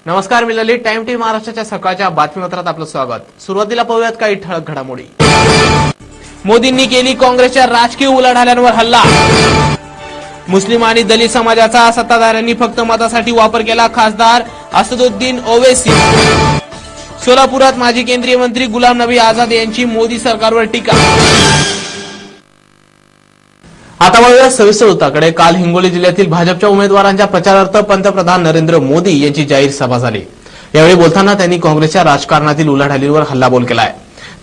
नमस्कार, मी ललित. Time TV महाराष्ट्राच्या सकाळच्या बातमीपत्रात आपलं स्वागत. सुरुवातीला पाहूयात काही ठळक घडामोडी. मोदींनी केली काँग्रेसच्या राजकीय उलाढाल्यांवर हल्ला. मुस्लिम आणि दलित समाजाचा सत्ताधाऱ्यांनी फक्त मतासाठी वापर केला. खासदार असदुद्दीन ओवैसी. सोलापुरात माजी केंद्रीय मंत्री गुलाम नबी आझाद यांची मोदी सरकारवर टीका. आता वळूया सविस्तर वृत्ताकडे. काल हिंगोली जिल्ह्यातील भाजपच्या उमेदवारांच्या प्रचारार्थ पंतप्रधान नरेंद्र मोदी यांची जाहीर सभा झाली. यावेळी बोलताना त्यांनी काँग्रेसच्या राजकारणातील उलाढालीवर हल्लाबोल केलाय.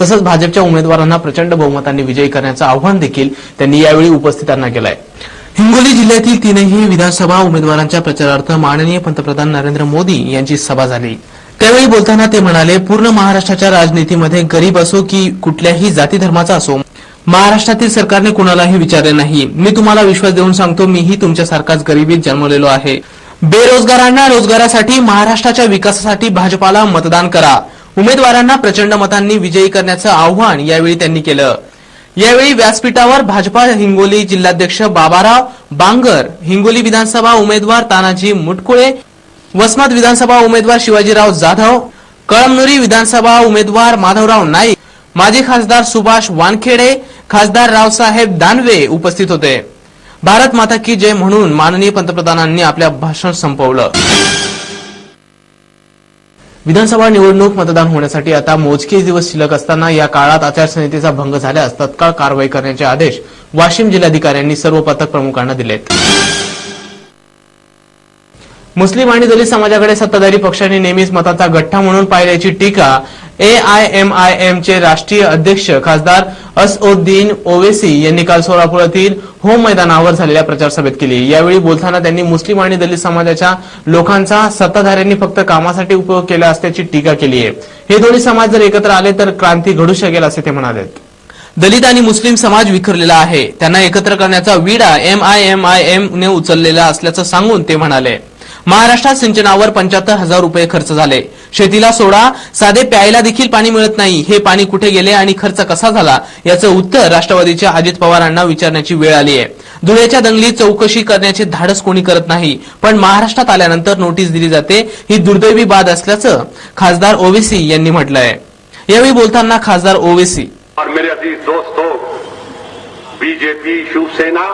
तसंच भाजपच्या उमेदवारांना प्रचंड बहुमतांनी विजयी करण्याचं आव्हान देखील त्यांनी यावेळी उपस्थितांना केलंय. हिंगोली जिल्ह्यातील तीनही विधानसभा उमेदवारांच्या प्रचारार्थ माननीय पंतप्रधान नरेंद्र मोदी यांची सभा झाली. त्यावेळी बोलताना ते म्हणाले, पूर्ण महाराष्ट्राच्या राजनीतीमध्ये गरीब असो की कुठल्याही जाती धर्माचा असो, महाराष्ट्रातील सरकारने कुणालाही विचारले नाही. मी तुम्हाला विश्वास देऊन सांगतो, मीही तुमच्यासारखाच गरिबीत जन्मलेलो आहे. बेरोजगारांना रोजगारासाठी, महाराष्ट्राच्या विकासासाठी भाजपाला मतदान करा. उमेदवारांना प्रचंड मतांनी विजयी करण्याचं आव्हान यावेळी त्यांनी केलं. यावेळी व्यासपीठावर भाजपा हिंगोली जिल्हाध्यक्ष बाबाराव बांगर, हिंगोली विधानसभा उमेदवार तानाजी मुटकुळे, वसमत विधानसभा उमेदवार शिवाजीराव जाधव, कळमनुरी विधानसभा उमेदवार माधवराव नाईक, माजी खासदार सुभाष वानखेडे, खासदार रावसाहेब दानवे उपस्थित होते. भारत माता की जय म्हणून माननीय पंतप्रधानांनी आपल्या भाषण संपवलं. विधानसभा निवडणूक मतदान होण्यासाठी आता मोजकेच दिवस शिल्लक असताना या काळात आचारसंहितेचा भंग झाल्यास तत्काळ कारवाई करण्याचे आदेश वाशिम जिल्हाधिकाऱ्यांनी सर्व पथक प्रमुखांना दिलेत. मुस्लिम आणि दलित समाजाकडे सत्ताधारी पक्षांनी नेहमीच मताचा गठ्ठा म्हणून पाहिल्याची टीका AIMIMचे राष्ट्रीय अध्यक्ष खासदार असदुद्दीन ओवैसी यांनी काल सोलापुरातील होम मैदानावर झालेल्या प्रचार सभेत केली. यावेळी बोलताना त्यांनी मुस्लिम आणि दलित समाजाच्या लोकांचा सत्ताधाऱ्यांनी फक्त कामासाठी उपयोग केला असल्याची टीका केली आहे. हे दोन्ही समाज जर एकत्र आले तर क्रांती घडू शकेल असे ते म्हणाले. दलित आणि मुस्लिम समाज विखरलेला आहे, त्यांना एकत्र करण्याचा विडा MIMIM ने उचललेला असल्याचं सांगून ते म्हणाले, महाराष्ट्रात सिंचनावर 75,000 रुपये खर्च झाले. शेतीला सोडा, साधे प्यायला देखील पाणी मिळत नाही. हे पाणी कुठे गेले आणि खर्च कसा झाला याचं उत्तर राष्ट्रवादीच्या अजित पवारांना विचारण्याची वेळ आली आहे. धुळ्याच्या दंगलीत चौकशी करण्याचे धाडस कोणी करत नाही, पण महाराष्ट्रात आल्यानंतर नोटीस दिली जाते. ही दुर्दैवी बाब असल्याचं खासदार ओवैसी यांनी म्हटलंय. यावेळी बोलताना खासदार ओवैसी, और मेरे अजीज दोस्तों, बीजेपी शिवसेना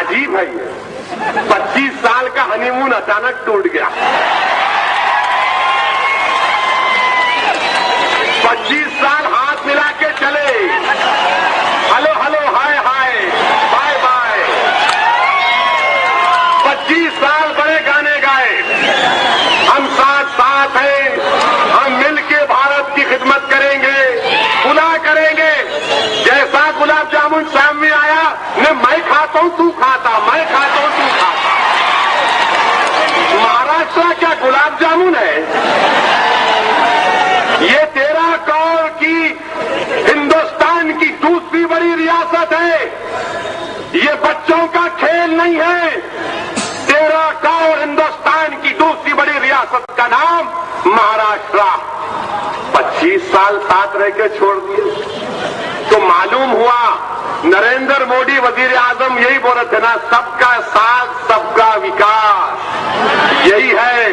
अजीब है. 25 साल का हनीमून अचानक टूट गया. 25 साल हाथ मिला के चले, hello hello hi hi bye bye. 25 साल बड़े गाने गाए, हम साथ साथ हैं, हम मिलके भारत की खिदमत करेंगे, खुला करेंगे. जैसा गुलाब जामुन सामने आया ने मैं खाता हूं तू खाता, मैं खाता हूं तू खाता. महाराष्ट्र क्या गुलाब जामुन है? ये 13 करोड़ ये बच्चों का खेल नहीं है। 13 करोड़ हिंदुस्तान की दूसरी बड़ी रियासत का नाम महाराष्ट्र 25 साल साथ रह के छोड़ दिए। तो मालूम हुआ नरेंद्र मोदी वजीर आजम यही बोल रहे थे ना, सबका साथ सबका विकास। यही है,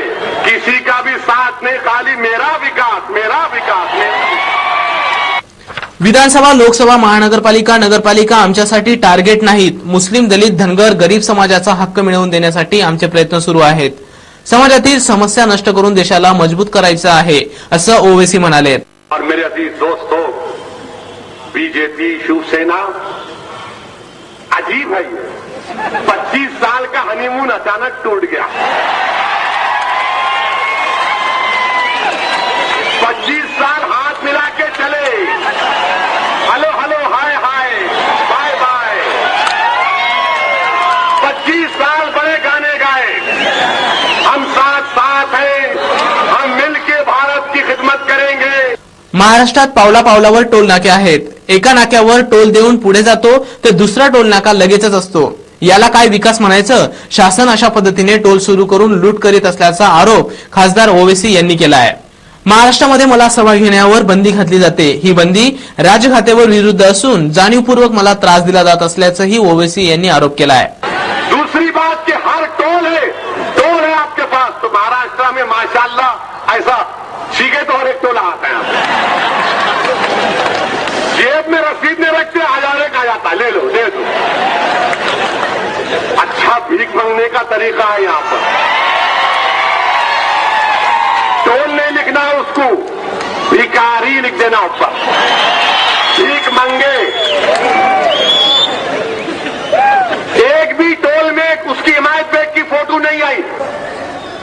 किसी का भी साथ नहीं, खाली मेरा विकास, मेरा विकास, मेरा विकास। विधानसभा, लोकसभा, महानगरपालिका, नगरपालिका आमच्यासाठी टार्गेट नाहीत. मुस्लिम, दलित, धनगर, गरीब समाजाचा हक्क मिळवून देण्यासाठी आमचे प्रयत्न सुरू आहेत. समाजातील समस्या नष्ट करून देशाला मजबूत करायचं आहे, असं ओवैसी म्हणाले. और मेरे अजीज दोस्तों, बीजेपी, शिवसेना अजीब है ये। 25 साल का हनीमून अचानक टूट गया। 25 साल हाथ मिला के चले, hello hello, hi hi, bye bye. 25 साल बड़े गाने गाए, हम साथ साथ हैं, हम मिलके भारत की खिदमत करेंगे। महाराष्ट्रात पावला पावलावर टोल नाके आहेत. एका नाक्यावर टोल देऊन पुढे जातो तर दुसरा टोल नाका लगेचच असतो. याला काय विकास म्हणायचं? शासन अशा पद्धतीने टोल सुरू करून लूट करीत असल्याचा आरोप खासदार ओवैसी यांनी केला आहे. महाराष्ट्रामध्ये मला सभा घेण्यावर बंदी घातली जाते. ही बंदी राजघातेवर विरुद्ध असून जाणीवपूर्वक मला त्रास दिला जात असल्याचंही ओवैसी यांनी आरोप केला आहे. दूसरी बात कि हर टोल है आपके पास। तो महाराष्ट्र में माशाल्लाह ऐसा सीखे तो हर एक टोला आता है। जेब में रसीद नहीं रखते, 1000 का जाता, ले लो, दे दो। अच्छा भीख मांगने का तरीका है यहाँ पर। टोल नहीं लिखना है उसको, भिखारी लिख देना ऊपर, भीख मांगे। एक भी टोल में उसकी हिमायत बैग की फोटो नहीं आई।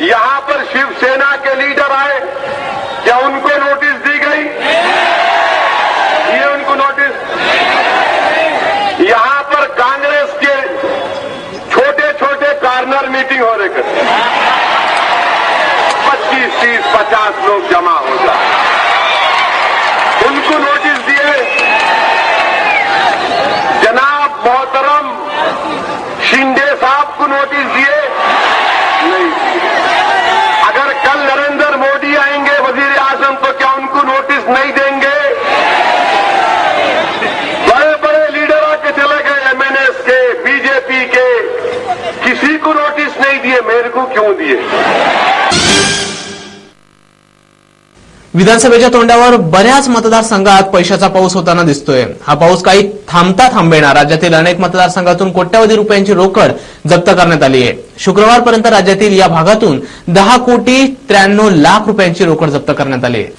यहां पर शिवसेना के लीडर आए, क्या उनको नोटिस दी गई? ये उनको नोटिस। यहां पर कांग्रेस के छोटे छोटे कॉर्नर मीटिंग हो रहे थे, 25, 30, 50 लोग जमा हो जाए, उनको नोटिस दिए। जनाब मोहतरम शिंदे साहब को नोटिस दिए? नहीं दिए। अगर कल नरेंद्र मोदी आएंगे वजीर आजम, तो क्या उनको नोटिस नहीं देंगे? बड़े बड़े लीडर आके चले गए, एमएनएस के, बीजेपी के, किसी को नोटिस नहीं दिए, मेरे को क्यों दिए? विधानसभेच्या तोंडावर बऱ्याच मतदारसंघात पैशाचा पाऊस होताना दिसतोय. हा पाऊस काही थांबता थांबेना राज्यातील अनेक मतदारसंघातून कोट्यवधी रुपयांची रोकड जप्त करण्यात आली आहे. शुक्रवारपर्यंत राज्यातील या भागातून 10,93,00,000 रुपयांची रोकड जप्त करण्यात आली आहे.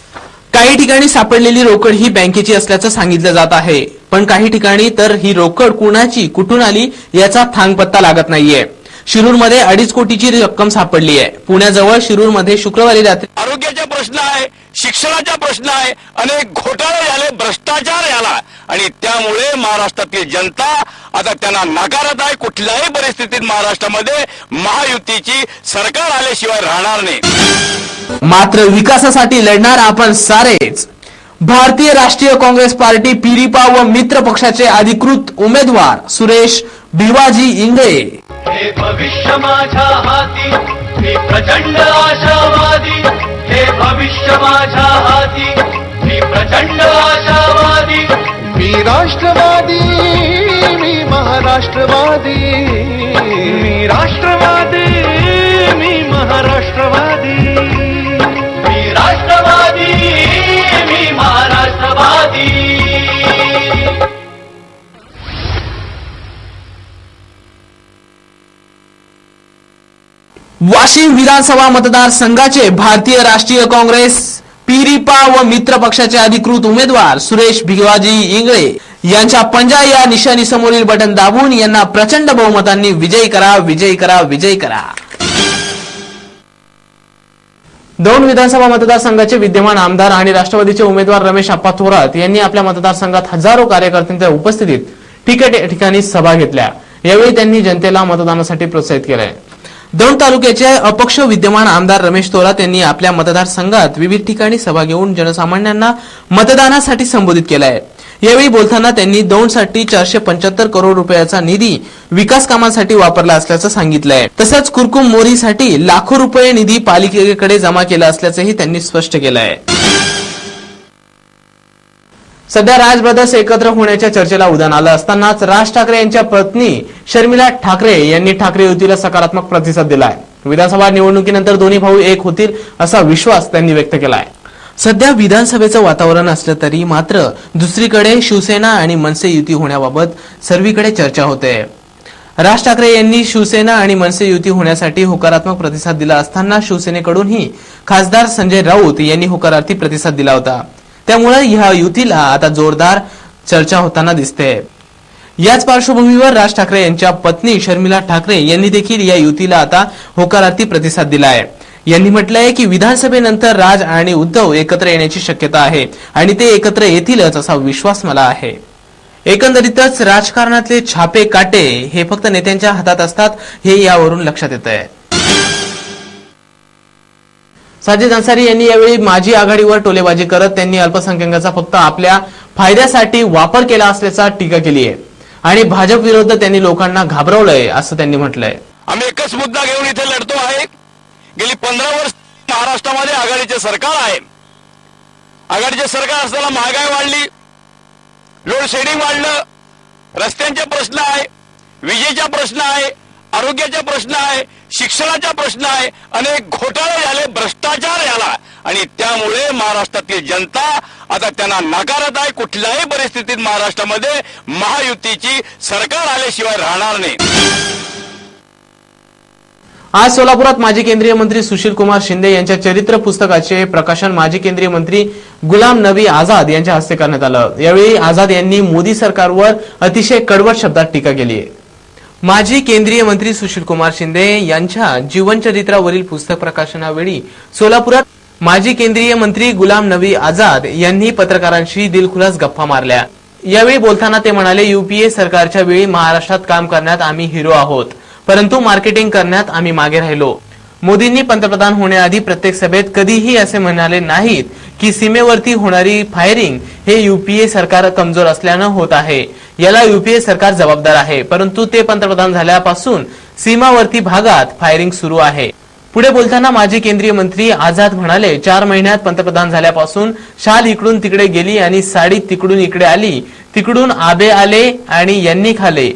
काही ठिकाणी सापडलेली रोकड ही बँकेची असल्याचं सांगितलं जात आहे, पण काही ठिकाणी तर ही रोकड कुणाची, कुठून आली याचा थांगपत्ता लागत नाहीये. शिरूरमध्ये 2.5 कोटीची रक्कम सापडली आहे. पुण्याजवळ शिरूरमध्ये शुक्रवारी रात्री आरोग्याचा प्रश्न आहे, शिक्षणाचा प्रश्न आहे, अनेक घोटाळे झाले, भ्रष्टाचार झाला आणि त्यामुळे महाराष्ट्रातील जनता आता त्यांना नाकारत आहे. कुठल्याही परिस्थितीत महाराष्ट्रामध्ये महायुतीची सरकार आल्याशिवाय राहणार नाही. मात्र विकासासाठी लढणार आपण सारेच. भारतीय राष्ट्रीय काँग्रेस पार्टी पिरिपा व मित्र पक्षाचे अधिकृत उमेदवार सुरेश भिवाजी इंगळे हे भविष्य माझ्या हाती, मी प्रचंड आशावादी. हे भविष्य माझ्या हाती, मी प्रचंड आशावादी. मी राष्ट्रवादी, मी महाराष्ट्रवादी. मी राष्ट्रवादी, मी महाराष्ट्रवादी. मी राष्ट्रवादी, मी महाराष्ट्रवादी. वाशिम विधानसभा मतदारसंघाचे भारतीय राष्ट्रीय काँग्रेस पिरिपा व मित्र पक्षाचे अधिकृत उमेदवार सुरेश भिवाजी इंगळे यांच्या पंजा या निशाणीसमोरील बटन दाबून यांना प्रचंड बहुमतांनी विजयी करा, विजयी करा, विजयी करा. दौंड विधानसभा मतदारसंघाचे विद्यमान आमदार आणि राष्ट्रवादीचे उमेदवार रमेश आप्पा थोरात यांनी आपल्या मतदारसंघात हजारो कार्यकर्त्यांच्या उपस्थितीत ठिकठिकाणी सभा घेतल्या. यावेळी त्यांनी जनतेला मतदानासाठी प्रोत्साहित केले. दौंड तालुक्याचे अपक्ष विद्यमान आमदार रमेश थोरात यांनी आपल्या मतदारसंघात विविध ठिकाणी सभा घेऊन जनसामान्यांना मतदानासाठी संबोधित केलं आहे. यावेळी बोलताना त्यांनी दौंडसाठी 475 करोड रुपयाचा निधी विकास कामांसाठी वापरला असल्याचं सांगितलंय. तसंच कुरकुम मोरीसाठी लाखो रुपये निधी पालिकेकडे जमा केला असल्याचंही त्यांनी स्पष्ट केलंय. सध्या राज ब्रदर्स एकत्र होण्याच्या चर्चेला उधाण आलं असतानाच राज ठाकरे यांच्या पत्नी शर्मिला ठाकरे यांनी ठाकरे युतीला सकारात्मक प्रतिसाद दिलाय. विधानसभा निवडणुकीनंतर दोन्ही भाऊ एक होतील असा विश्वास त्यांनी व्यक्त केलाय. सध्या विधानसभेचं वातावरण असलं तरी मात्र दुसरीकडे शिवसेना आणि मनसे युती होण्याबाबत सर्वीकडे चर्चा होते. राज ठाकरे यांनी शिवसेना आणि मनसे युती होण्यासाठी होकारात्मक प्रतिसाद दिला असताना शिवसेनेकडूनही खासदार संजय राऊत यांनी होकारार्थी प्रतिसाद दिला होता. त्यामुळे या युतीला आता जोरदार चर्चा होताना दिसते. याच पार्श्वभूमीवर राज ठाकरे यांच्या पत्नी शर्मिला ठाकरे यांनी देखील या युतीला आता होकारार्थी प्रतिसाद दिला आहे. यांनी म्हटलंय की विधानसभेनंतर राज आणि उद्धव एकत्र येण्याची शक्यता आहे आणि ते एकत्र येतीलच असा विश्वास मला आहे. एकंदरीतच राजकारणातले छापे काटे हे फक्त नेत्यांच्या हातात असतात हे यावरून लक्षात येत आहे. साजिद अन्सारी यांनी यावेळी माजी आघाडीवर टोलेबाजी करत त्यांनी अल्पसंख्याकांचा फक्त आपल्या फायद्यासाठी वापर केला असल्याचा टीका केली आहे आणि भाजप विरुद्ध त्यांनी लोकांना घाबरवलंय असं त्यांनी म्हटलंय. आम्ही एकच मुद्दा घेऊन इथे लढतो आहे. गेली 15 वर्ष महाराष्ट्रामध्ये आघाडीचे सरकार आहे. आघाडीचे सरकार असताना महागाई वाढली, लोड शेडिंग वाढलं, रस्त्यांचे प्रश्न आहे, विजेचा प्रश्न आहे, आरोग्याचा प्रश्न आहे, शिक्षणाचा प्रश्न आहे, अनेक घोटाळे झाले, भ्रष्टाचार झाला आणि त्यामुळे महाराष्ट्रातील जनता आता त्यांना नाकारत आहे. कुठल्याही परिस्थितीत महाराष्ट्रामध्ये महायुतीची सरकार आल्याशिवाय राहणार नाही. आज सोलापुरात माजी केंद्रीय मंत्री सुशील कुमार शिंदे यांच्या चरित्र पुस्तकाचे प्रकाशन माजी केंद्रीय मंत्री गुलाम नबी आझाद यांच्या हस्ते करण्यात आलं. यावेळी आझाद यांनी मोदी सरकारवर अतिशय कडवट शब्दात टीका केली. माजी केंद्रीय मंत्री सुशील कुमार शिंदे यांच्या जीवनचरित्रावरील पुस्तक प्रकाशनावेळी सोलापुरात माजी केंद्रीय मंत्री गुलाम नबी आझाद यांनी पत्रकारांशी दिलखुलास गप्पा मारल्या. यावेळी बोलताना ते म्हणाले, यूपीए सरकारच्या वेळी महाराष्ट्रात काम करण्यात आम्ही हिरो आहोत, परंतु मार्केटिंग करण्यात आम्ही मागे राहिलो. मोदींनी पंतप्रधान होण्याआधी प्रत्येक सभेत कधीही असे म्हणाले नाहीत की सीमेवरती होणारी फायरिंग हे यूपीए सरकार कमजोर असल्यानं होत आहे, याला यूपीए सरकार जबाबदार आहे. परंतु ते पंतप्रधान झाल्यापासून सीमावर्ती भागात फायरिंग सुरू आहे. पुढे बोलताना माजी केंद्रीय मंत्री आझाद म्हणाले, 4 महिन्यात पंतप्रधान झाल्यापासून शाल इकडून तिकडे गेली आणि साडी तिकडून इकडे आली, तिकडून आबे आले आणि यांनी खाले.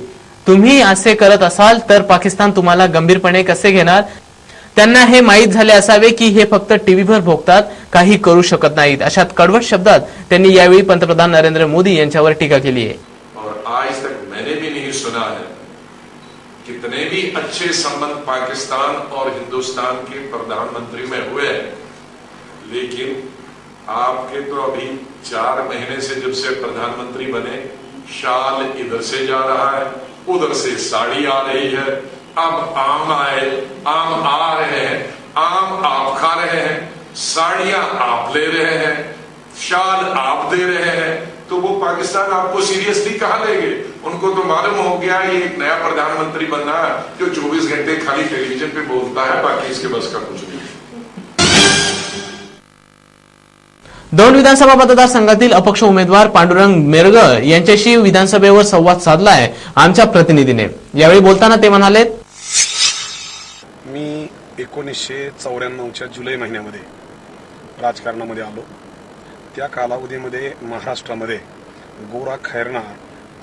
तुम्ही असे करत असाल तर पाकिस्तान तुम्हाला गंभीरपणे कसे घेणार? त्यांना हे माहीत झाले असावे की हे फक्त टीव्हीवर भोगतात, काही करू शकत नाहीत. अशा कडवट शब्दात त्यांनी यावेळी पंतप्रधान नरेंद्र मोदी यांच्यावर टीका केली आहे. और आज तक मैंने भी नहीं सुना है कितने भी अच्छे संबंध पाकिस्तान और हिंदुस्तान के प्रधानमंत्री में हुए हैं, लेकिन आपके तो अभी 4 महीने से जब से प्रधानमंत्री बने शाल इधर से जा रहा है, उधर से साड़ी आ रही है, अब आम आए, आम आ रहे हैं, आम आप खा रहे हैं, साड़ियां आप ले रहे हैं, शाल आप दे रहे हैं, तो वो पाकिस्तान आपको सीरियसली कहां लेंगे? उनको तो मालूम हो गया ये एक नया प्रधानमंत्री बनना है जो 24 घंटे खाली टेलीविजन पे बोलता है, बाकी इसके बस का कुछ नहीं. दौंड विधानसभा मतदारसंघातील अपक्ष उमेदवार पांडुरंग मेरगळ यांच्याशी विधानसभेवर संवाद साधलाय आमच्या प्रतिनिधीने. यावेळी बोलताना ते म्हणाले, मी 1994च्या जुलै महिन्यामध्ये राजकारणामध्ये आलो. त्या कालावधीमध्ये महाराष्ट्रामध्ये गोरा खैरनार,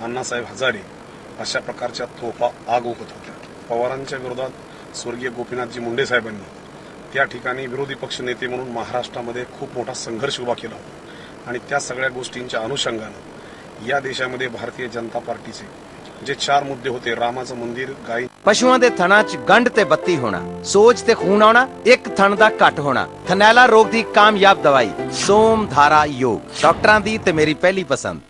अण्णासाहेब हजारे अशा प्रकारच्या तोफा आगोक होत्या. पवारांच्या विरोधात स्वर्गीय गोपीनाथजी मुंडे साहेबांनी त्या ठिकाणी विरोधी पक्ष नेते म्हणून महाराष्ट्रामध्ये खूप मोठा संघर्ष उभा केला आणि त्या सगळ्या गोष्टींच्या अनुषंगानं या देशामध्ये भारतीय जनता पार्टीचे जे 4 मुद्दे होते, रामाचं मंदिर, गाई, ਪਸ਼ੂਆਂ ਦੇ ਥਣਾਂ 'ਚ ਗੰਢ ਤੇ ਬੱਤੀ ਹੋਣਾ, ਸੋਜ ਤੇ ਖੂਨ ਆਉਣਾ, ਇੱਕ ਥਣ ਦਾ ਘੱਟ ਹੋਣਾ, ਥਨੈਲਾ ਰੋਗ ਦੀ ਕਾਮਯਾਬ ਦਵਾਈ, ਸੋਮ ਧਾਰਾ ਯੋਗ, ਡਾਕਟਰਾਂ ਦੀ ਤੇ ਮੇਰੀ ਪਹਿਲੀ ਪਸੰਦ.